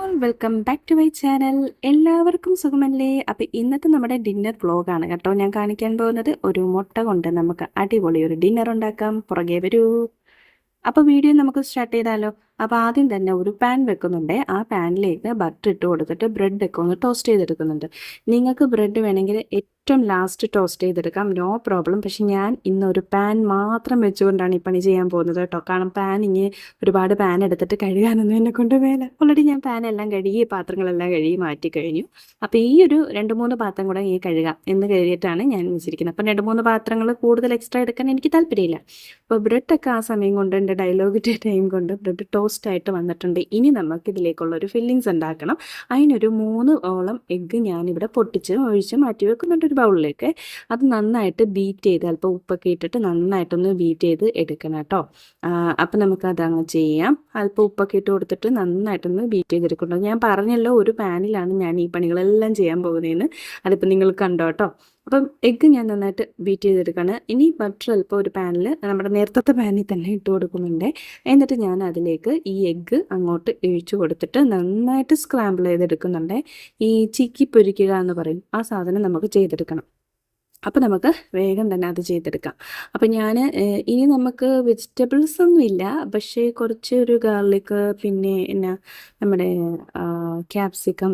All welcome back to my channel. എല്ലാവർക്കും സുഖമല്ലേ? അപ്പോൾ ഇന്നത്തെ നമ്മുടെ ഡിന്നർ വ്ലോഗാണ് കേട്ടോ ഞാൻ കാണിക്കാൻ പോകുന്നത്. ഒരു മുട്ട കൊണ്ട് നമുക്ക് അടിപൊളി ഒരു ഡിന്നർ ഉണ്ടാക്കാം. പുറകെ വരൂ. അപ്പോൾ വീഡിയോ നമുക്ക് സ്റ്റാർട്ട് ചെയ്താലോ? അപ്പോൾ ആദ്യം തന്നെ ഒരു പാൻ വെക്കുന്നുണ്ട്. ആ പാനിലേക്ക് ബട്ടർ ഇട്ട് കൊടുത്തിട്ട് ബ്രെഡൊക്കെ ഒന്ന് ടോസ്റ്റ് ചെയ്തെടുക്കുന്നുണ്ട്. നിങ്ങൾക്ക് ബ്രെഡ് വേണമെങ്കിൽ ഏറ്റവും ലാസ്റ്റ് ടോസ്റ്റ് ചെയ്തെടുക്കാം, നോ പ്രോബ്ലം. പക്ഷെ ഞാൻ ഇന്നൊരു പാൻ മാത്രം വെച്ചുകൊണ്ടാണ് ഈ പണി ചെയ്യാൻ പോകുന്നത് കേട്ടോ. കാരണം പാൻ ഇങ്ങനെ ഒരുപാട് പാൻ എടുത്തിട്ട് കഴുകാനൊന്നും എന്നെ കൊണ്ട് വേല. ഓൾറെഡി ഞാൻ പാനെല്ലാം കഴുകി പാത്രങ്ങളെല്ലാം കഴുകി മാറ്റി കഴിഞ്ഞു. അപ്പോൾ ഈ ഒരു 2-3 പാത്രം കൂടെ ഈ കഴുകാം എന്ന് കരുതിയിട്ടാണ് ഞാൻ വെച്ചിരിക്കുന്നത്. അപ്പം 2-3 പാത്രങ്ങൾ കൂടുതൽ എക്സ്ട്രാ എടുക്കാൻ എനിക്ക് താല്പര്യമില്ല. അപ്പോൾ ബ്രെഡൊക്കെ ആ സമയം കൊണ്ട് എൻ്റെ ഡയലോഗിൻ്റെ ടൈം കൊണ്ട് ബ്രെഡ് ടോസ്റ്റ് ആയിട്ട് വന്നിട്ടുണ്ട്. ഇനി നമുക്ക് ഇതിലേക്കുള്ളൊരു ഫില്ലിങ്സ് ഉണ്ടാക്കണം. അതിനൊരു 3 ഓളം എഗ്ഗ് ഞാനിവിടെ പൊട്ടിച്ച് ഒഴിച്ച് മാറ്റി വെക്കുന്നുണ്ട് ഒരു ബൗളിലേക്ക്. അത് നന്നായിട്ട് ബീറ്റ് ചെയ്ത് അല്പം ഉപ്പൊക്കെ ഇട്ടിട്ട് നന്നായിട്ടൊന്ന് ബീറ്റ് ചെയ്ത് എടുക്കണം കേട്ടോ. അപ്പം നമുക്കത് അങ്ങ് ചെയ്യാം. അല്പം ഉപ്പൊക്കെ ഇട്ട് കൊടുത്തിട്ട് നന്നായിട്ടൊന്ന് ബീറ്റ് ചെയ്തെടുക്കണം. ഞാൻ പറഞ്ഞല്ലോ ഒരു പാനിലാണ് ഞാൻ ഈ പണികളെല്ലാം ചെയ്യാൻ പോകുന്നതെന്ന്. അതിപ്പോൾ നിങ്ങൾ കണ്ടോ കേട്ടോ. അപ്പം എഗ്ഗ് ഞാൻ നന്നായിട്ട് ബീറ്റ് ചെയ്തെടുക്കുകയാണ്. ഇനി ബട്ടർ അല്പം ഒരു പാനിൽ നമ്മുടെ നേരത്തെ പാനിൽ തന്നെ ഇട്ട് കൊടുക്കുന്നുണ്ട്. എന്നിട്ട് ഞാൻ അതിലേക്ക് ഈ എഗ്ഗ് അങ്ങോട്ട് ഒഴിച്ചു കൊടുത്തിട്ട് നന്നായിട്ട് സ്ക്രാമ്പിൾ ചെയ്തെടുക്കുന്നുണ്ട്. ഈ ചിക്കി പൊരിക്കുക എന്ന് പറയും, ആ സാധനം നമുക്ക് ചെയ്തെടുക്കണം. അപ്പോൾ നമുക്ക് വേഗം തന്നെ അത് ചെയ്തെടുക്കാം. അപ്പോൾ ഞാൻ ഇനി നമുക്ക് വെജിറ്റബിൾസ് ഒന്നും ഇല്ല, പക്ഷേ കുറച്ച് ഒരു ഗാർലിക്, പിന്നെ എന്നാ നമ്മുടെ ക്യാപ്സിക്കം,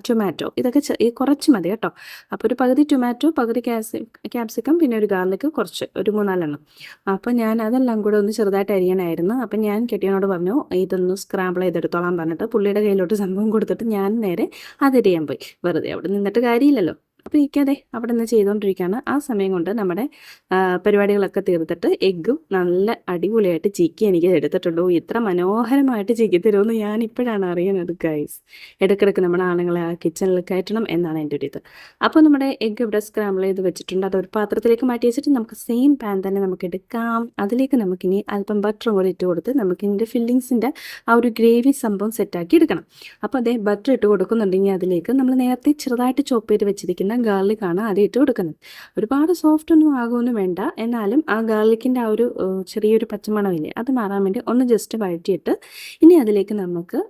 ടൊമാറ്റോ, ഇതൊക്കെ കുറച്ച് മതി കേട്ടോ. അപ്പോൾ ഒരു പകുതി ടൊമാറ്റോ, പകുതി ക്യാപ്സിക്കം, പിന്നെ ഒരു ഗാർലിക് കുറച്ച് ഒരു 3-4 എണ്ണം. അപ്പോൾ ഞാൻ അതെല്ലാം കൂടെ ഒന്ന് ചെറുതായിട്ട് അരിയണമായിരുന്നു. അപ്പം ഞാൻ കെട്ടിയനോട് പറഞ്ഞു ഇതൊന്ന് സ്ക്രാമ്പിൾ ചെയ്തെടുത്തോളാൻ പറഞ്ഞിട്ട് പുള്ളിയുടെ കയ്യിലോട്ട് സംഭവം കൊടുത്തിട്ട് ഞാൻ നേരെ അതരിയാൻ പോയി. വെറുതെ അവിടെ നിന്നിട്ട് കാര്യമില്ലല്ലോ. അപ്പോൾ ഇരിക്കാതെ അവിടെ നിന്ന് ചെയ്തുകൊണ്ടിരിക്കുകയാണ്. ആ സമയം കൊണ്ട് നമ്മുടെ പരിപാടികളൊക്കെ തീർത്തിട്ട് എഗ്ഗും നല്ല അടിപൊളിയായിട്ട് ചിക്കി എനിക്ക് എടുത്തിട്ടുണ്ടോ. ഇത്ര മനോഹരമായിട്ട് ചിക്കി തരുമെന്ന് ഞാൻ ഇപ്പോഴാണ് അറിയുന്നത് ഗൈസ്. ഇടയ്ക്കിടയ്ക്ക് നമ്മുടെ ആണുങ്ങളെ ആ കിച്ചണിൽ കയറ്റണം എന്നാണ് എൻ്റെ ഒരു ഇത്. അപ്പോൾ നമ്മുടെ എഗ്ഗ് ഇവിടെ സ്ക്രാമ്പിൾ ചെയ്ത് വെച്ചിട്ടുണ്ട്. അതൊരു പാത്രത്തിലേക്ക് മാറ്റി വെച്ചിട്ട് നമുക്ക് സെയിം പാൻ തന്നെ നമുക്ക് എടുക്കാം. അതിലേക്ക് നമുക്കിനി അല്പം ബട്ടറും കൂടി ഇട്ട് കൊടുത്ത് നമുക്കിതിൻ്റെ ഫില്ലിങ്സിൻ്റെ ആ ഒരു ഗ്രേവി സംഭവം സെറ്റാക്കി എടുക്കണം. അപ്പോൾ അതേ ബട്ടർ ഇട്ട് കൊടുക്കുന്നുണ്ടെങ്കിൽ അതിലേക്ക് നമ്മൾ നേരത്തെ ചെറുതായിട്ട് ചോപ്പ് ചെയ്ത് വെച്ചിരിക്കുന്ന ഗാർലിക്കാണ് ആദ്യം ഇട്ട് കൊടുക്കുന്നത്. ഒരുപാട് സോഫ്റ്റ് ഒന്നും ആകുമൊന്നും വേണ്ട, എന്നാലും ആ ഗാർലിക്കിൻ്റെ ആ ഒരു ചെറിയൊരു പച്ചമണമില്ലേ അത് മാറാൻ വേണ്ടി ഒന്ന് ജസ്റ്റ് വഴറ്റിയിട്ട് ഇനി അതിലേക്ക് നമുക്ക്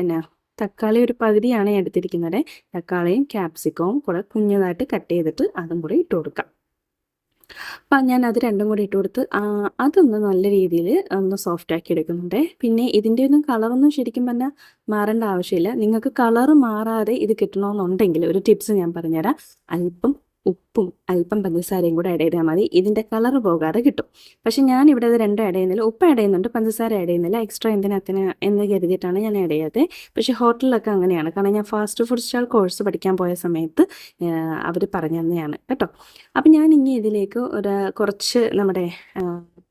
എന്നാ തക്കാളി ഒരു പകുതിയാണ് എടുത്തിരിക്കുന്നത്. തക്കാളിയും ക്യാപ്സിക്കവും കൂടെ കുഞ്ഞതായിട്ട് കട്ട് ചെയ്തിട്ട് അതും കൂടി ഇട്ട് കൊടുക്കാം. അപ്പം ഞാൻ അത് രണ്ടും കൂടി ഇട്ട് കൊടുത്ത് അതൊന്ന് നല്ല രീതിയിൽ ഒന്ന് സോഫ്റ്റ് ആക്കി എടുക്കുന്നുണ്ട്. പിന്നെ ഇതിൻ്റെ ഒന്നും കളറൊന്നും ശരിക്കും പറഞ്ഞാൽ മാറേണ്ട ആവശ്യമില്ല. നിങ്ങൾക്ക് കളറ് മാറാതെ ഇത് കിട്ടണമെന്നുണ്ടെങ്കിൽ ഒരു ടിപ്സ് ഞാൻ പറഞ്ഞുതരാം. അല്പം ഉപ്പും അല്പം പഞ്ചസാരയും കൂടെ ആഡ് ചെയ്താൽ മതി. ഇതിൻ്റെ കളറ് പോകാതെ കിട്ടും. പക്ഷേ ഞാനിവിടെ അത് രണ്ടും ആഡ് ചെയ്യുന്നില്ല. ഉപ്പ് ആഡ് ചെയ്യുന്നുണ്ട്, പഞ്ചസാര ആഡ് ചെയ്യുന്നില്ല. എക്സ്ട്രാ എന്തിനത്തിന് എന്ന് കരുതിയിട്ടാണ് ഞാൻ ആഡ് ചെയ്യാത്തത്. പക്ഷേ ഹോട്ടലിലൊക്കെ അങ്ങനെയാണ്. കാരണം ഞാൻ ഫാസ്റ്റ് ഫുഡ് സ്റ്റാൾ കോഴ്സ് പഠിക്കാൻ പോയ സമയത്ത് അവർ പറഞ്ഞു തന്നെയാണ് കേട്ടോ. അപ്പം ഞാൻ ഇനി ഇതിലേക്ക് കുറച്ച് നമ്മുടെ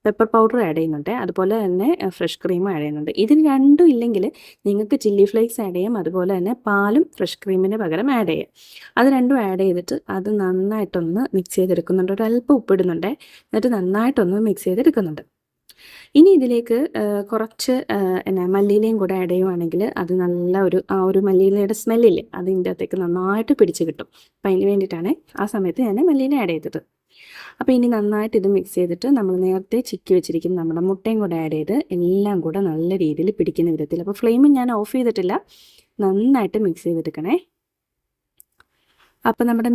പെപ്പർ പൗഡർ ആഡ് ചെയ്യുന്നുണ്ട്. അതുപോലെ തന്നെ ഫ്രഷ് ക്രീം ആഡ് ചെയ്യുന്നുണ്ട്. ഇതിന് രണ്ടും ഇല്ലെങ്കിൽ നിങ്ങൾക്ക് ചില്ലി ഫ്ലേക്സ് ആഡ് ചെയ്യാം. അതുപോലെ തന്നെ പാലും ഫ്രഷ് ക്രീമിന് പകരം ആഡ് ചെയ്യാം. അത് രണ്ടും ആഡ് ചെയ്തിട്ട് അത് നന്നായിട്ടൊന്ന് മിക്സ് ചെയ്തെടുക്കുന്നുണ്ട്. ഒരല്പം ഉപ്പിടുന്നുണ്ട്. എന്നിട്ട് നന്നായിട്ടൊന്ന് മിക്സ് ചെയ്തെടുക്കുന്നുണ്ട്. ഇനി ഇതിലേക്ക് കുറച്ച് മല്ലിയിലയും കൂടെ ആഡ് ചെയ്യുവാണെങ്കിൽ അത് നല്ല ആ ഒരു മല്ലിയിലയുടെ സ്മെല്ലില്ലേ അതിൻ്റെ അകത്തേക്ക് നന്നായിട്ട് പിടിച്ച് കിട്ടും. അപ്പം അതിന് വേണ്ടിയിട്ടാണ് ആ സമയത്ത് ഞാൻ മല്ലിയില ആഡ് ചെയ്തത്. അപ്പോൾ ഇനി നന്നായിട്ട് ഇത് മിക്സ് ചെയ്തിട്ട് നമ്മൾ നേരത്തെ ചിക്കി വെച്ചിരിക്കുന്ന നമ്മുടെ മുട്ടയും കൂടെ ആഡ് ചെയ്ത് എല്ലാം കൂടെ നല്ല രീതിയിൽ പിടിക്കുന്ന വിധത്തിൽ. അപ്പോൾ ഫ്ലെയിം ഞാൻ ഓഫ് ചെയ്തിട്ടില്ല, നന്നായിട്ട് മിക്സ് ചെയ്തെടുക്കണേ. അപ്പോൾ നമ്മുടെ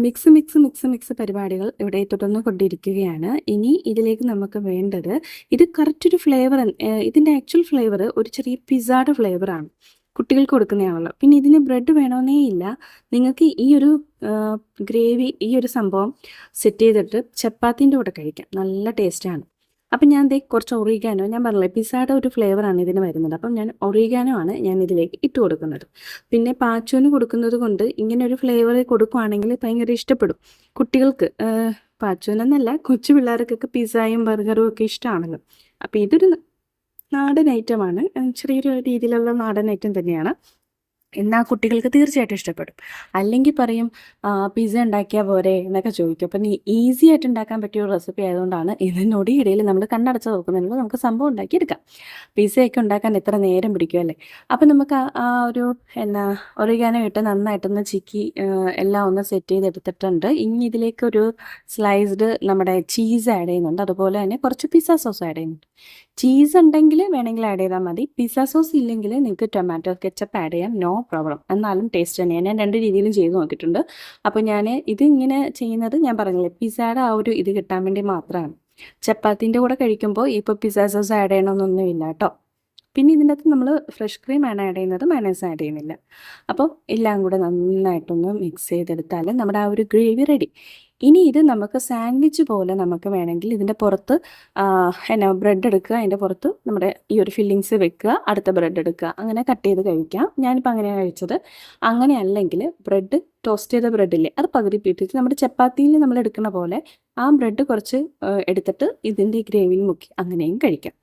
മിക്സ് പരിപാടികൾ ഇവിടെ തുടർന്ന് കൊണ്ടിരിക്കുകയാണ്. ഇനി ഇതിലേക്ക് നമുക്ക് വേണ്ടത് ഇത് കറക്റ്റ് ഒരു ഫ്ലേവർ, ഇതിൻ്റെ ആക്ച്വൽ ഫ്ലേവർ ഒരു ചെറിയ പിസ്സയുടെ ഫ്ലേവറാണ്. കുട്ടികൾക്ക് കൊടുക്കുന്നതാണല്ലോ. പിന്നെ ഇതിന് ബ്രെഡ് വേണമെന്നേ ഇല്ല. നിങ്ങൾക്ക് ഈ ഒരു ഗ്രേവി, ഈ ഒരു സംഭവം സെറ്റ് ചെയ്തിട്ട് ചപ്പാത്തിൻ്റെ കൂടെ കഴിക്കാം, നല്ല ടേസ്റ്റാണ്. അപ്പം ഞാൻ കുറച്ച് ഒറിഗാനോ, ഞാൻ പറഞ്ഞില്ലേ പിസ്സയുടെ ഒരു ഫ്ലേവറാണ് ഇതിന് വരുന്നത്. അപ്പം ഞാൻ ഒറിഗാനോ ആണ് ഞാൻ ഇതിലേക്ക് ഇട്ട് കൊടുക്കുന്നത്. പിന്നെ പാച്ചുവിന് കൊടുക്കുന്നത് കൊണ്ട് ഇങ്ങനെ ഒരു ഫ്ലേവർ കൊടുക്കുകയാണെങ്കിൽ ഭയങ്കര ഇഷ്ടപ്പെടും കുട്ടികൾക്ക്. പാച്ചുവിനെന്നല്ല, കൊച്ചു പിള്ളേർക്കൊക്കെ പിസ്സയും ബർഗറും ഒക്കെ ഇഷ്ടമാണല്ലോ. അപ്പോൾ ഇതൊരു നാടൻ ഐറ്റമാണ്, ചെറിയൊരു രീതിയിലുള്ള നാടൻ ഐറ്റം തന്നെയാണ്. എന്നാൽ കുട്ടികൾക്ക് തീർച്ചയായിട്ടും ഇഷ്ടപ്പെടും. അല്ലെങ്കിൽ പറയും പിസ്സ ഉണ്ടാക്കിയാൽ പോരെ എന്നൊക്കെ ചോദിക്കും. അപ്പം ഈസി ആയിട്ട് ഉണ്ടാക്കാൻ പറ്റിയ ഒരു റെസിപ്പി ആയതുകൊണ്ടാണ് ഇതിനൊടിയിടയിൽ നമ്മൾ കണ്ണടച്ച് നോക്കുന്നുണ്ട് നമുക്ക് സംഭവം ഉണ്ടാക്കിയെടുക്കാം. പിസ്സയൊക്കെ ഉണ്ടാക്കാൻ എത്ര നേരം പിടിക്കും അല്ലേ? അപ്പം നമുക്ക് ആ ഒരു ഒറിഗാനോ ഇട്ട് നന്നായിട്ടൊന്ന് ചിക്കി എല്ലാം ഒന്ന് സെറ്റ് ചെയ്തെടുത്തിട്ടുണ്ട്. ഇനി ഇതിലേക്കൊരു സ്ലൈസ്ഡ് നമ്മുടെ ചീസ് ആഡ് ചെയ്യുന്നുണ്ട്. അതുപോലെ തന്നെ കുറച്ച് പിസ്സ സോസ് ആഡ് ചെയ്യുന്നുണ്ട്. ചീസ് ഉണ്ടെങ്കിൽ വേണമെങ്കിൽ ആഡ് ചെയ്താൽ മതി. പിസ്സ സോസ് ഇല്ലെങ്കിൽ നിങ്ങൾക്ക് ടൊമാറ്റോ കെച്ചപ്പ് ആഡ് ചെയ്യാം, നോ പ്രോബ്ലം. എന്നാലും ടേസ്റ്റ് തന്നെയാണ്. ഞാൻ 2 രീതിയിലും ചെയ്ത് നോക്കിയിട്ടുണ്ട്. അപ്പോൾ ഞാൻ ഇതിങ്ങനെ ചെയ്യുന്നത് ഞാൻ പറഞ്ഞില്ലേ പിസ്സയുടെ ആ ഒരു ഇത് കിട്ടാൻ വേണ്ടി മാത്രമാണ്. ചപ്പാത്തിൻ്റെ കൂടെ കഴിക്കുമ്പോൾ ഇപ്പോൾ പിസ്സ സോസ് ആഡ് ചെയ്യണമെന്നൊന്നുമില്ല കേട്ടോ. പിന്നെ ഇതിൻ്റെ അകത്ത് നമ്മൾ ഫ്രഷ് ക്രീമാണ് ആഡ് ചെയ്യുന്നത്, മയോണൈസ് ആഡ് ചെയ്യുന്നില്ല. അപ്പോൾ എല്ലാം കൂടെ നന്നായിട്ടൊന്ന് മിക്സ് ചെയ്തെടുത്താൽ നമ്മുടെ ആ ഒരു ഗ്രേവി റെഡി. ഇനി ഇത് നമുക്ക് സാൻഡ്വിച്ച് പോലെ നമുക്ക് വേണമെങ്കിൽ ഇതിൻ്റെ പുറത്ത് ബ്രെഡ് എടുക്കുക, അതിൻ്റെ പുറത്ത് നമ്മുടെ ഈ ഒരു ഫില്ലിങ്സ് വെക്കുക, അടുത്ത ബ്രെഡ് എടുക്കുക, അങ്ങനെ കട്ട് ചെയ്ത് കഴിക്കാം. ഞാനിപ്പോൾ അങ്ങനെയാണ് കഴിച്ചത്. അങ്ങനെ അല്ലെങ്കിൽ ബ്രെഡ് ടോസ്റ്റ് ചെയ്ത ബ്രെഡില്ലേ അത് പകുതി പിടിച്ചിട്ട് നമ്മുടെ ചപ്പാത്തിയിൽ നമ്മൾ എടുക്കുന്ന പോലെ ആ ബ്രെഡ് കുറച്ച് എടുത്തിട്ട് ഇതിൻ്റെ ഗ്രേവിയിൽ മുക്കി അങ്ങനെയും കഴിക്കാം.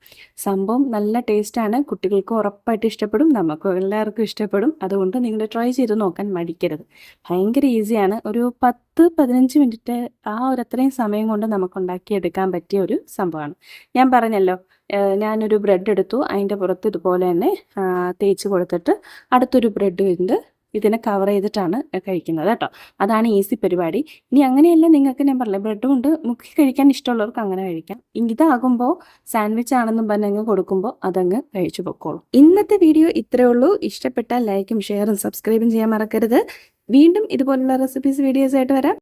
സംഭവം നല്ല ടേസ്റ്റാണ്. കുട്ടികൾക്ക് ഉറപ്പായിട്ട് ഇഷ്ടപ്പെടും, നമുക്കും എല്ലാവർക്കും ഇഷ്ടപ്പെടും. അതുകൊണ്ട് നിങ്ങൾ ട്രൈ ചെയ്ത് നോക്കാൻ മടിക്കരുത്. ഭയങ്കര ഈസിയാണ്. ഒരു 10-15 മിനിറ്റ് ആ ഒരു അത്രയും സമയം കൊണ്ട് നമുക്ക് ഉണ്ടാക്കിയെടുക്കാൻ പറ്റിയ ഒരു സംഭവമാണ്. ഞാൻ പറഞ്ഞല്ലോ ഞാനൊരു ബ്രെഡ് എടുത്തു, അതിൻ്റെ പുറത്ത് ഇതുപോലെ തന്നെ തേച്ച് കൊടുത്തിട്ട് അടുത്തൊരു ബ്രെഡ് ഉണ്ട് ഇതിനെ കവർ ചെയ്തിട്ടാണ് കഴിക്കുന്നത് കേട്ടോ. അതാണ് ഈസി പരിപാടി. ഇനി അങ്ങനെയല്ല നിങ്ങൾക്ക് ഞാൻ പറഞ്ഞില്ല ബ്രെഡ് കൊണ്ട് മുക്കി കഴിക്കാൻ ഇഷ്ടമുള്ളവർക്ക് അങ്ങനെ കഴിക്കാം. ഇതാകുമ്പോൾ സാൻഡ്വിച്ച് ആണെന്നും പറഞ്ഞങ്ങ് കൊടുക്കുമ്പോൾ അതങ്ങ് കഴിച്ചു പൊക്കോളും. ഇന്നത്തെ വീഡിയോ ഇത്രയേ ഉള്ളൂ. ഇഷ്ടപ്പെട്ടാൽ ലൈക്കും ഷെയറും സബ്സ്ക്രൈബും ചെയ്യാൻ മറക്കരുത്. വീണ്ടും ഇതുപോലുള്ള റെസിപ്പീസ് വീഡിയോസ് ആയിട്ട് വരാം.